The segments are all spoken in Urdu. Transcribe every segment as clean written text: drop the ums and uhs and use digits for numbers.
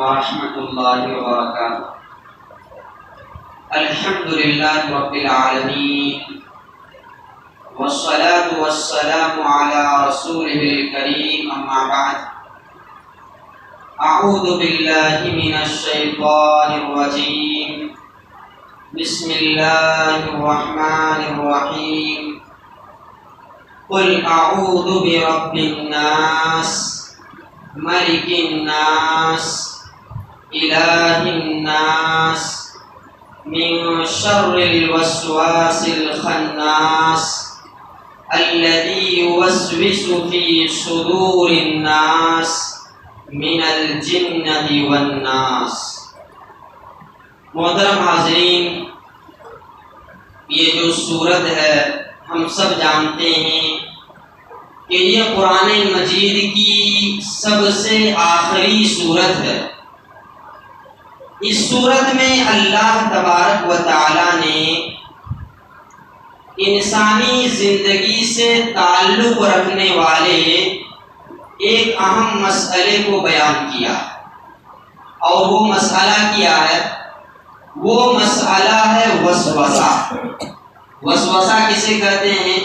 ورحمۃ اللہ وبرکاتہ۔ الحمد للہ رب العالمین والصلاة والسلام علی رسولہ الکریم، اما بعد۔ اعوذ باللہ من الشیطان الرجیم، بسم اللہ الرحمن الرحیم۔ قل اعوذ برب الناس ملک الناس الہ الناس من شر الوسواس الخناس الذي يوسوس في صدور الناس من الجنة والناس۔ محترم حاضرین، یہ جو سورت ہے ہم سب جانتے ہیں کہ یہ قرآن مجید کی سب سے آخری سورت ہے۔ اس سورت میں اللہ تبارک و تعالی نے انسانی زندگی سے تعلق رکھنے والے ایک اہم مسئلے کو بیان کیا، اور وہ مسئلہ کیا ہے؟ وہ مسئلہ ہے وسوسہ۔ وسوسہ کسے کہتے ہیں؟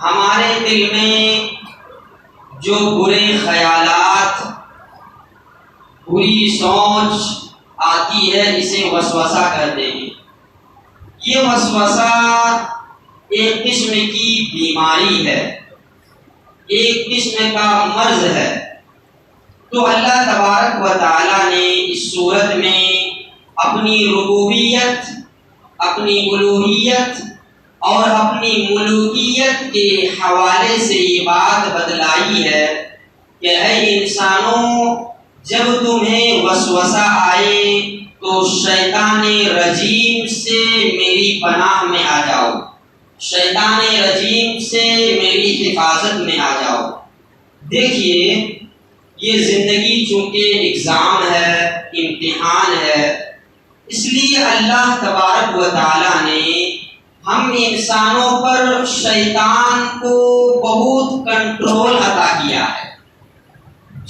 ہمارے دل میں جو برے خیالات، بری سوچ آتی ہے اسے وسوسہ کہتے ہیں۔ یہ وسوسہ ایک قسم کی بیماری ہے، ایک قسم کا مرض ہے۔ تو اللہ تبارک و تعالی نے اس صورت میں اپنی ربوبیت، اپنی الوہیت اور اپنی ملوکیت کے حوالے سے یہ بات بتلائی ہے کہ اے انسانوں، جب تمہیں وسوسہ آئے تو شیطان رجیم سے میری پناہ میں آ جاؤ، شیطان رجیم سے میری حفاظت میں آ جاؤ۔ دیکھیے، یہ زندگی چونکہ اگزام ہے، امتحان ہے، اس لیے اللہ تبارک و تعالی نے ہم انسانوں پر شیطان کو بہت کنٹرول عطا کیا ہے۔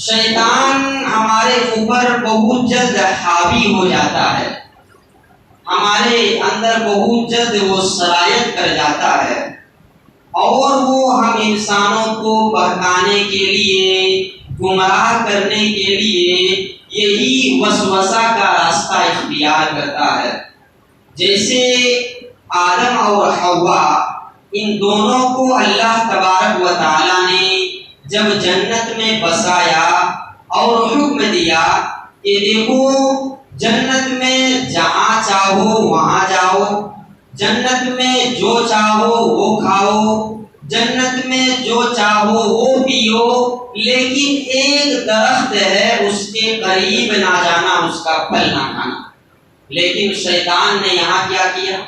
شیطان ہمارے اوپر بہت جلد حاوی ہو جاتا ہے، ہمارے اندر بہت جلد وہ سرایت کر جاتا ہے، اور وہ ہم انسانوں کو بہکانے کے لیے، گمراہ کرنے کے لیے یہی وسوسہ کا راستہ اختیار کرتا ہے۔ جیسے آدم اور حوا، ان دونوں کو اللہ تبارک و تعالی نے جب جنت میں بسایا اور حکم دیا کہ دیکھو، جنت میں جہاں چاہو وہاں جاؤ، جنت میں جو چاہو وہ کھاؤ، جنت میں جو چاہو وہ پیو، لیکن ایک درخت ہے اس کے قریب نہ جانا، اس کا پھل نہ کھانا۔ لیکن شیطان نے یہاں کیا کیا؟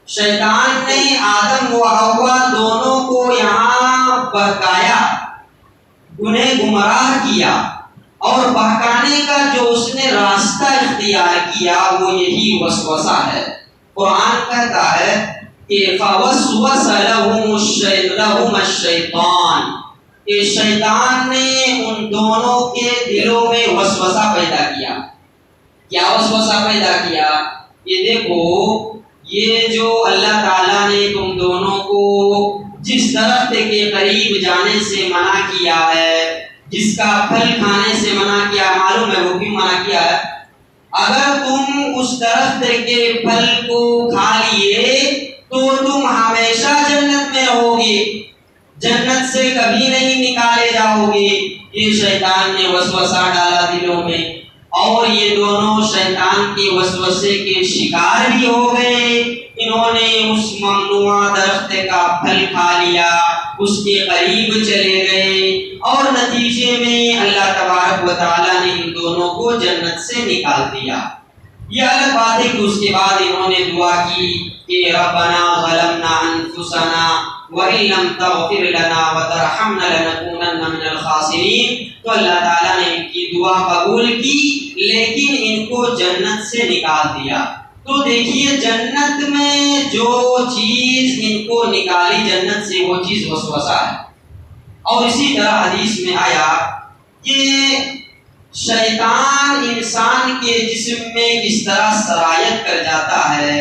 شیطان نے آدم و حوا دونوں کو یہاں بہکایا، انہیں گمراہ کیا، اور بہکانے کا جو اس نے راستہ اختیار کیا وہ یہی وسوسہ ہے۔ قرآن کہتا ہے کہ فَوَسْوَسَ لَهُمُ الشَّيْطَانُ، کہ شیطان نے ان دونوں کے دلوں میں وسوسہ پیدا کیا۔ کیا وسوسہ پیدا کیا؟ یہ دیکھو، یہ جو اللہ تعالیٰ نے تم دونوں کو جس درخت کے قریب جانے سے منع کیا ہے، جس کا پھل کھانے سے منع کیا، معلوم ہے وہ کیوں منع کیا ہے؟ اگر تم اس درخت کے پھل کو کھا لیے تو تم ہمیشہ جنت میں رہو گے، جنت سے کبھی نہیں نکالے جاؤ گے۔ یہ شیطان نے وسوسہ ڈالا دلوں میں، اور یہ دونوں شیطان کے وسوسے کے شکار بھی ہو گئے۔ انہوں نے اس ممنوع درخت کا پھل کھا لیا، اس کے قریب چلے گئے، اور نتیجے میں اللہ تبارک و تعالیٰ نے ان دونوں کو جنت سے نکال دیا۔ یہ الگ بات ہے کہ اس کے بعد انہوں نے دعا کی کہ ربنا ظلمنا انفسنا وَإِن لَّمْ تَغْفِرْ لَنَا وَتَرْحَمْنَا لَنَكُونَنَّ مِنَ الْخَاسِرِينَ۔ تو اللہ تعالیٰ نے ان کی دعا قبول کی، لیکن ان کو جنت سے نکال دیا۔ تو دیکھیے، جنت میں جو چیز ان کو نکالی جنت سے، وہ چیز وسوسہ ہے۔ اور اسی طرح حدیث میں آیا کہ شیطان انسان کے جسم میں کس طرح سرایت کر جاتا ہے،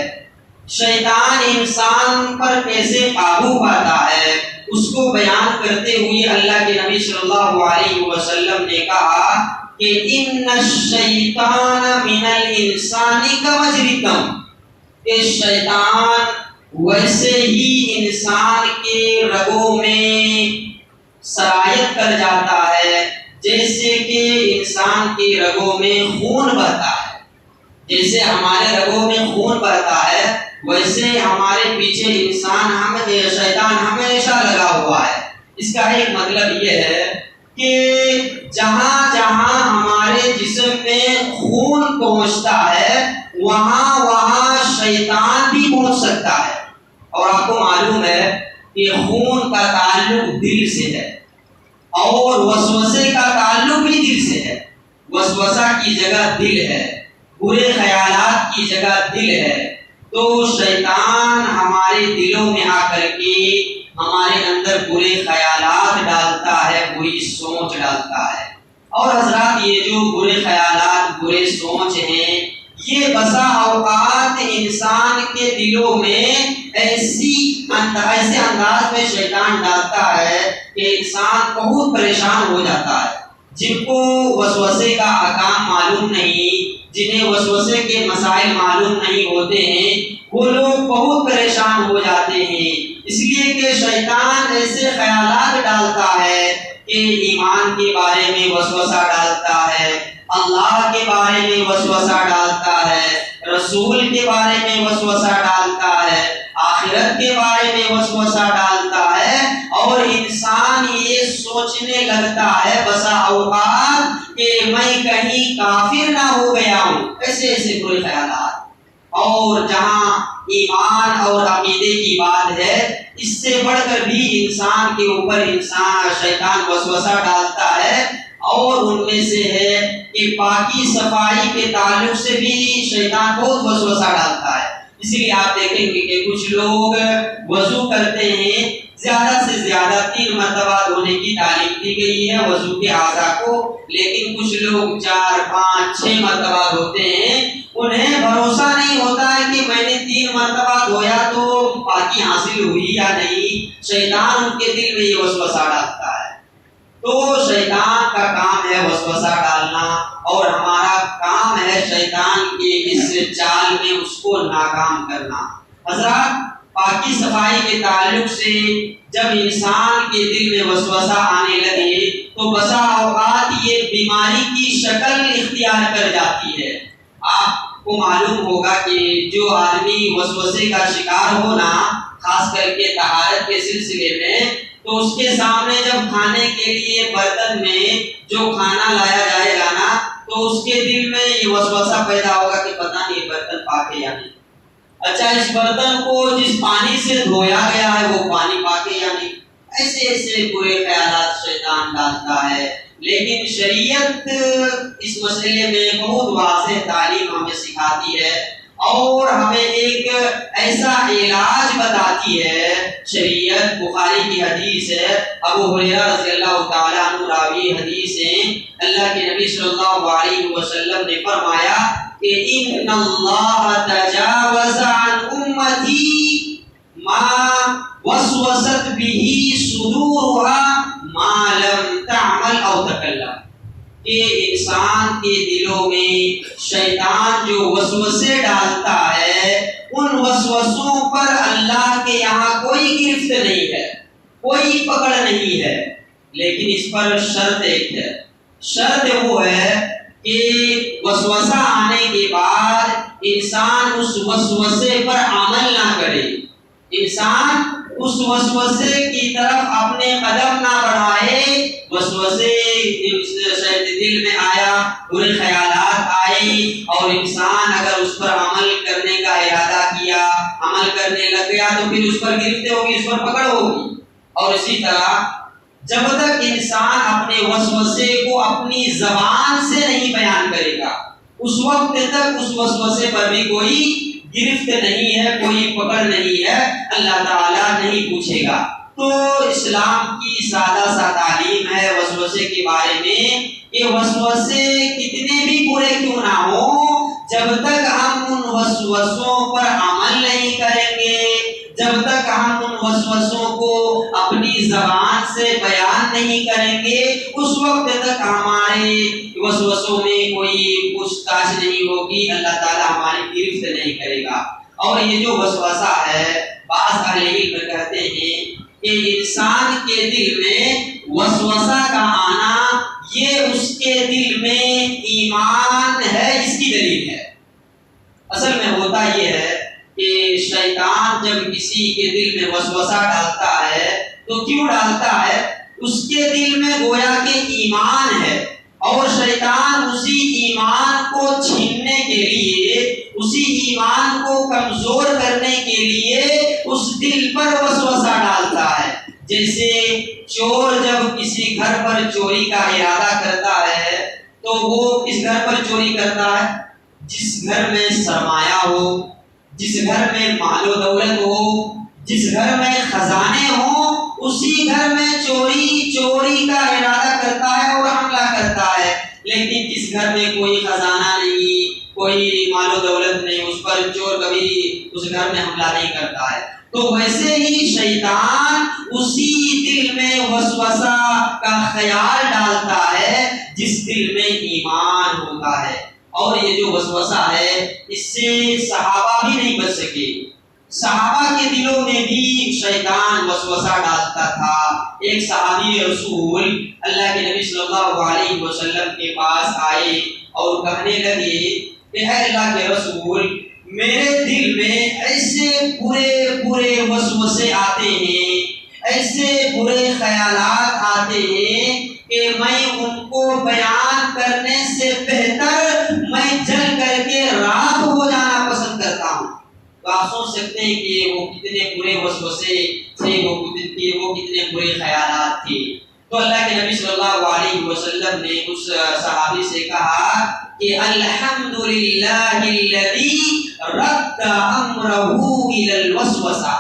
شیطان انسان پر کیسے قابو پاتا ہے، اس کو بیان کرتے ہوئے اللہ کے نبی صلی اللہ علیہ وسلم نے کہا کہ ان الشیطان من الانسان کمجری الدم، کہ شیطان ویسے ہی انسان کے رگوں میں سرایت کر جاتا ہے جیسے کہ انسان کے رگوں میں خون بہتا ہے، جیسے ہمارے رگوں میں خون بہتا ہے ویسے ہمارے پیچھے شیطان ہمیشہ لگا ہوا ہے۔ اس کا ایک مطلب یہ ہے کہ جہاں جہاں ہمارے جسم میں خون پہنچتا ہے وہاں شیطان بھی پہنچ سکتا ہے، اور آپ کو معلوم ہے کہ خون کا تعلق دل سے ہے اور وسوسے کا تعلق بھی دل سے ہے۔ وسوسہ کی جگہ دل ہے، برے خیالات کی جگہ دل ہے، تو شیطان ہمارے دلوں میں آ کر کے ہمارے اندر برے خیالات ڈالتا ہے، بری سوچ ڈالتا ہے۔ اور حضرات یہ جو برے خیالات، برے سوچ ہیں، یہ بسا اوقات انسان کے دلوں میں ایسے انداز میں شیطان ڈالتا ہے کہ انسان بہت پریشان ہو جاتا ہے۔ جن کو وسوسے کا احکام معلوم نہیں، جنہیں وسوسے کے مسائل معلوم نہیں ہوتے ہیں، وہ لوگ بہت پریشان ہو جاتے ہیں، اس لیے کہ شیطان ایسے خیالات ڈالتا ہے کہ ایمان کے بارے میں وسوسہ ڈالتا ہے، اللہ کے بارے میں وسوسہ ڈالتا ہے، رسول کے بارے میں وسوسہ ڈالتا ہے، آخرت کے بارے میں وسوسہ ڈالتا ہے، اور انسان یہ سوچنے لگتا ہے بسا اوقات کہ میں کہیں کافر نہ ہو گیا ہوں، ایسے برے خیالات۔ اور جہاں ایمان اور عقیدے کی بات ہے، اس سے بڑھ کر بھی انسان کے اوپر شیطان وسوسہ ڈالتا ہے، اور ان میں سے ہے کہ پاکی صفائی کے تعلق سے بھی شیطان بہت وسوسہ ڈالتا ہے۔ اس لیے آپ دیکھیں گے کہ کچھ لوگ وضو کرتے ہیں، زیادہ سے زیادہ 3 مرتبہ دھونے کی تعلیم دی گئی ہے وضو کے اعضاء کو، لیکن کچھ لوگ 4، 5، 6 مرتبہ دھوتے ہیں۔ انہیں بھروسہ نہیں ہوتا ہے کہ میں نے 3 مرتبہ دھویا تو پاکی حاصل ہوئی یا نہیں، شیطان ان کے دل میں یہ وسوسہ ڈالتا ہے۔ تو شیطان کا کام ہے وسوسہ ڈالنا، اور ہمارا کام ہے شیطان کے اس چال میں اس کو ناکام کرنا۔ حضرات، پاکی صفائی کے تعلق سے جب انسان کے دل میں وسوسہ آنے لگے تو بسا اوقات یہ بیماری کی شکل اختیار کر جاتی ہے۔ آپ کو معلوم ہوگا کہ جو آدمی وسوسے کا شکار ہونا، خاص کر کے طہارت کے سلسلے میں، تو اس کے سامنے جب کھانے کے لیے برتن میں جو کھانا لایا جائے گا نا، تو اس کے دل میں یہ وسوسہ پیدا ہوگا کہ پتہ نہیں برتن پاک ہے یا نہیں، اچھا اس برتن کو جس پانی سے دھویا گیا ہے وہ پانی پاک ہے یا نہیں، ایسے برے خیالات شیطان ڈالتا ہے۔ لیکن شریعت اس مسئلے میں بہت واضح تعلیم ہمیں سکھاتی ہے، اور ہمیں ایک ایسا علاج بتاتی ہے۔ شریعت بخاری کی حدیث ہے، ابو ہریرہ رضی اللہ تعالیٰ عنہ راوی حدیث ہے، اللہ کے نبی صلی اللہ علیہ وسلم نے فرمایا کہ ان اللہ تجاوز عن امتی ما وسوست به صدورها ما لم تعمل او تکلم، کہ انسان کے دلوں میں شیطان جو وسوسے ڈالتا ہے، ان وسوسوں پر اللہ کے یہاں کوئی گرفت نہیں ہے، کوئی پکڑ نہیں ہے، لیکن اس پر شرط ایک ہے۔ شرط وہ ہے کہ وسوسہ آنے کے بعد انسان اس وسوسے پر عمل نہ کرے، انسان اس وسوسے کی طرف اپنے قدم نہ بڑھائے۔ وسوسے دل میں آیا، برے خیالات آئے، اور انسان اگر اس پر عمل کرنے کا ارادہ کیا، عمل کرنے لگ گیا، تو پھر اس پر گرفت ہوگی، اس پر پکڑ ہوگی۔ اور اسی طرح جب تک انسان اپنے وسوسے کو اپنی زبان سے نہیں بیان کرے گا، اس وقت تک اس وسوسے پر بھی کوئی گرفت نہیں ہے، کوئی پکڑ نہیں ہے، اللہ تعالیٰ نہیں پوچھے گا۔ تو اسلام کی سادہ سا تعلیم ہے وسوسے کے بارے میں کہ وسوسے کتنے بھی برے کیوں نہ ہوں، جب تک ہم ان وسوسوں پر عمل نہیں کریں گے، جب تک ہم ان وسوسوں کو اپنی زبان سے بیان نہیں کریں گے، اس وقت تک ہمارے وسوسوں میں کوئی پوچھ تاچھ نہیں ہوگی، اللہ تعالیٰ ہماری گرفت نہیں کرے گا۔ اور یہ جو وسوسہ ہے، بعض اہل علم کہتے ہیں کہ انسان کے دل میں وسوسہ کا آنا یہ اس کے دل میں ایمان ہے، اس کی دلیل ہے۔ اصل میں ہوتا یہ ہے کہ شیطان جب کسی کے دل میں وسوسہ ڈالتا ہے تو کیوں ڈالتا ہے؟ اس کے دل میں گویا کہ ایمان ہے، اور شیطان اسی ایمان کو چھیننے کے لیے، اسی ایمان کو کمزور کرنے کے لیے اس دل پر وسوسہ ڈالتا ہے۔ جیسے چور جب کسی گھر پر چوری کا ارادہ کرتا ہے تو وہ کس گھر پر چوری کرتا ہے؟ جس گھر میں سرمایہ ہو، جس گھر میں مال و دولت ہو، جس گھر میں خزانے ہوں، اسی گھر میں چوری کا ارادہ کرتا ہے اور حملہ کرتا ہے۔ لیکن جس گھر میں کوئی خزانہ نہیں، کوئی مال و دولت نہیں، اس پر چور کبھی اس گھر میں حملہ نہیں کرتا ہے۔ تو ویسے ہی شیطان اسی دل میں وسوسہ کا خیال ڈالتا ہے جس دل میں ایمان ہوتا ہے۔ اور یہ جو وسوسہ ہے اس سے صحابہ بھی نہیں بچ سکے، صحابہ کے دلوں میں بھی شیطان وسوسہ ڈالتا تھا۔ ایک صحابی رسول اللہ کے نبی صلی اللہ علیہ وسلم کے پاس آئے اور کہنے لگے کہ اے اللہ کے رسول، میرے دل میں ایسے برے وسوسے آتے ہیں، ایسے برے خیالات آتے ہیں کہ میں ان کو بیان کرنے سے بہتر میں جل کر کے راکھ ہو جانا پسند کرتا ہوں۔ تو آپ سوچ سکتے ہیں کہ وہ کتنے برے وسوسے تھے، وہ کتنے برے خیالات تھے۔ تو اللہ کے نبی صلی اللہ علیہ وسلم نے اس صحابی سے کہا کہ الحمدللہ الذی رد امرہ الی الوسوسہ،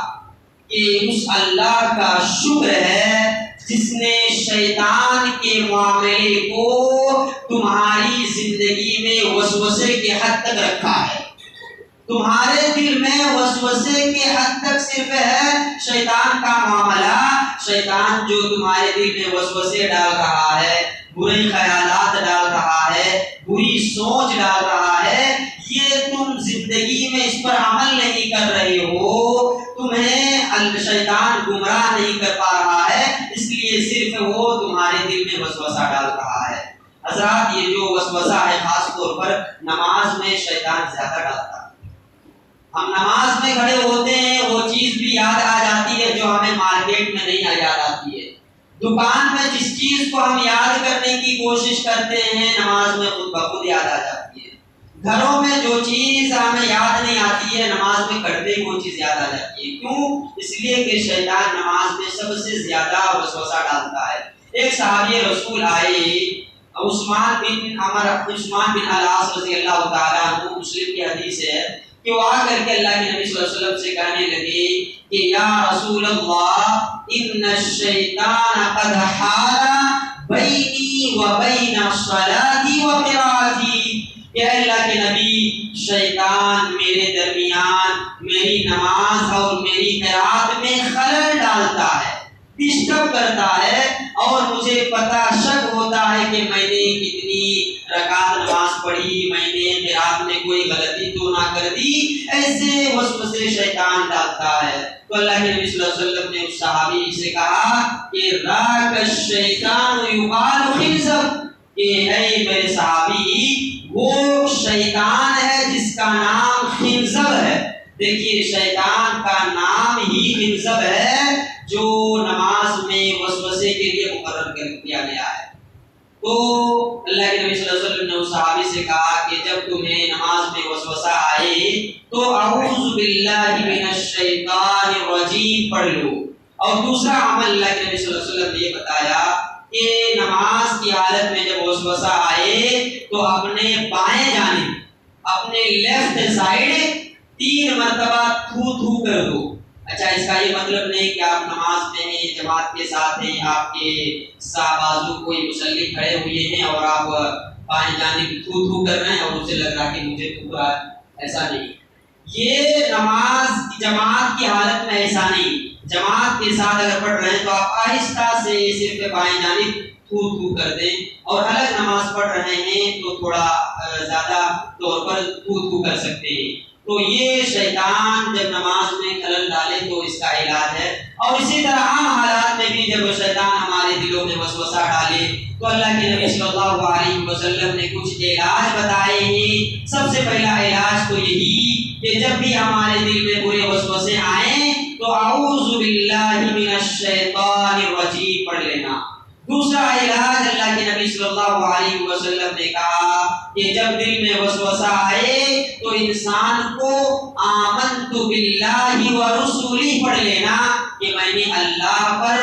کہ اس اللہ کا شکر ہے جس نے شیطان کے معاملے کو تمہاری زندگی میں وسوسے کے حد تک رکھا ہے۔ تمہارے دل میں وسوسے کے حد تک صرف ہے شیطان کا معاملہ، شیطان جو تمہارے دل میں وسوسے ڈال رہا ہے، برے خیالات ڈال رہا ہے، بری سوچ ڈال رہا ہے، یہ تم زندگی میں اس پر عمل نہیں کر رہے ہو، تمہیں شیطان گمراہ نہیں کر پا رہا ہے، اس لیے صرف وہ تمہارے دل میں وسوسہ ڈال رہا ہے۔ حضرات، یہ جو وسوسہ ہے خاص طور پر نماز میں شیطان زیادہ ڈالتا ہے۔ ہم نماز میں کھڑے ہوتے ہیں، وہ چیز بھی یاد آ جاتی ہے جو ہمیں مارکیٹ میں نہیں یاد آتی ہے۔ دکان میں جس چیز کو ہم یاد کرنے کی کوشش کرتے ہیں، نماز میں خود بخود یاد آ جاتی ہے۔ گھروں میں جو چیز ہمیں یاد نہیں آتی ہے، نماز میں کرتے ہی وہ چیز یاد آ جاتی ہے۔ کیوں؟ اس لیے کہ شیطان نماز میں سب سے زیادہ وسوسہ ڈالتا ہے۔ ایک صحابی رسول آئے، عثمان بن العاص رضی اللہ تعالیٰ عنہ، مسلم کی حدیث ہے کہ وہ آ کر کے اللہ کے نبی صلی اللہ علیہ وسلم سے کہنے لگے کہ یا رسول اللہ، ان الشیطان قد حال بینی و بین صلاتی و قراءتی، کہ اللہ کے نبی، شیطان میرے درمیان میری نماز اور میری قرات میں خلل ڈالتا ہے، ڈسٹرب کرتا ہے، اور مجھے پتہ شک ہوتا ہے کہ میں نے کتنی رکعت نماز پڑھی، میں نے قرات میں کوئی غلطی تو نہ کر دی، ایسے وسوسے شیطان ڈالتا ہے۔ تو اللہ کے نبی صلی اللہ علیہ وسلم نے اس صحابی سے کہا کہ راک الشیطان یقال خنزب، کہ اے میرے صحابی، وہ شیطان ہے جس کا نام خنزب ہے۔ دیکھیے، شیطان کا نام ہی خنزب ہے جو نماز میں وسوسے کے لیے مقرر کیا گیا ہے۔ تو اللہ کے نبی صلی اللہ علیہ وسلم نے اس صحابی سے کہا کہ جب تمہیں نماز میں وسوسہ آئے تو اعوذ باللہ من الشیطان الرجیم پڑھ لو۔ اور دوسرا عمل اللہ کے نبی صلی اللہ علیہ وسلم نے یہ بتایا کہ نماز کی حالت میں جب وسوسہ آئے تو اپنے بائیں جانب، اپنے لیفٹ سائڈ 3 مرتبہ تھو تھو کر دو۔ اچھا، اس کا یہ مطلب نہیں کہ آپ نماز میں ہیں، جماعت کے ساتھ ہیں، آپ کے بازو کوئی مصلی کھڑے ہوئے ہیں اور آپ بائیں جانب تھو تھو کر رہے ہیں اور اسے لگ رہا کہ مجھے تھو رہا ہے، ایسا نہیں۔ یہ نماز جماعت کی حالت میں ایسا نہیں، جماعت کے ساتھ اگر پڑھ رہے ہیں تو آپ آہستہ سے صرف بائیں جانب تھو تھو کر دیں، اور الگ نماز پڑھ رہے ہیں تو تھوڑا زیادہ طور پر تھو تھو کر سکتے ہیں۔ تو یہ شیطان جب نماز میں خلل ڈالے تو اس کا علاج ہے، اور اسی طرح عام حالات میں بھی جب شیطان ہمارے دلوں میں وسوسہ ڈالے تو اللہ کے نبی صلی اللہ علیہ وسلم نے کچھ علاج بتائے ہیں۔ سب سے پہلا علاج تو یہی کہ جب بھی ہمارے دل میں برے وسوسے آئیں تو اعوذ باللہ من الشیطان الرجیم پڑھ لینا۔ دوسرا علاج اللہ کے نبی صلی اللہ علیہ وسلم نے کہا کہ جب دل میں وسوسہ آئے تو انسان کو آمنت باللہ ورسولہ پڑھ لینا کہ میں نے اللہ پر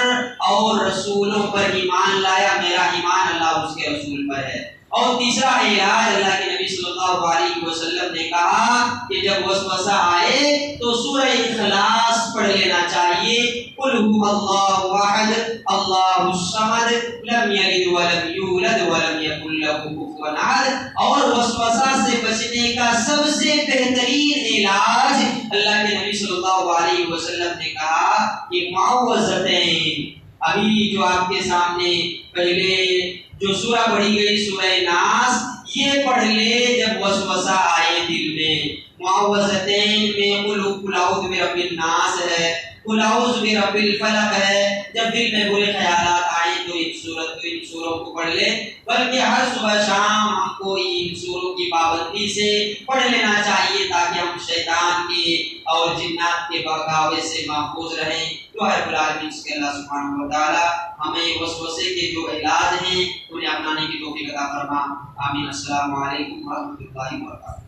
اور رسولوں پر ایمان لایا، میرا ایمان اللہ اور اس کے رسول پر ہے۔ اور تیسرا علاج اللہ کے نبی صلی اللہ علیہ وسلم نے کہا کہ جب وسوسہ آئے تو سورہ اخلاص پڑھ لینا چاہیے، قل هو اللہ احد اللہ الصمد لم یلد ولم یولد ولم یکن له کفوا احد۔ اور وسوسہ سے بچنے کا سب سے بہترین علاج اللہ کے نبی صلی اللہ علیہ وسلم نے کہا کہ معوذتین، ابھی جو آپ کے سامنے پہلے جو سورہ پڑھی گئی سورہ ناس، یہ پڑھ لے جب وسوسہ آئے دل میں۔ معوذتین میں قل اعوذ برب الناس ہے، قل اعوذ برب الفلق ہے۔ جب دل میں برے خیالات آئیں تو ان سوروں کو پڑھ لے، بلکہ ہر صبح شام ہم کو ان سوروں کی پابندی سے پڑھ لینا چاہیے تاکہ ہم شیطان کے اور جنات کے بہکاوے سے محفوظ رہیں۔ تو رب العالمین سے اللہ سبحانہ وتعالی ہمیں وسوسے کے جو علاج ہیں انہیں اپنانے کی توفیق عطا فرما۔ آمین۔ السلام علیکم ورحمۃ اللہ وبرکاتہ۔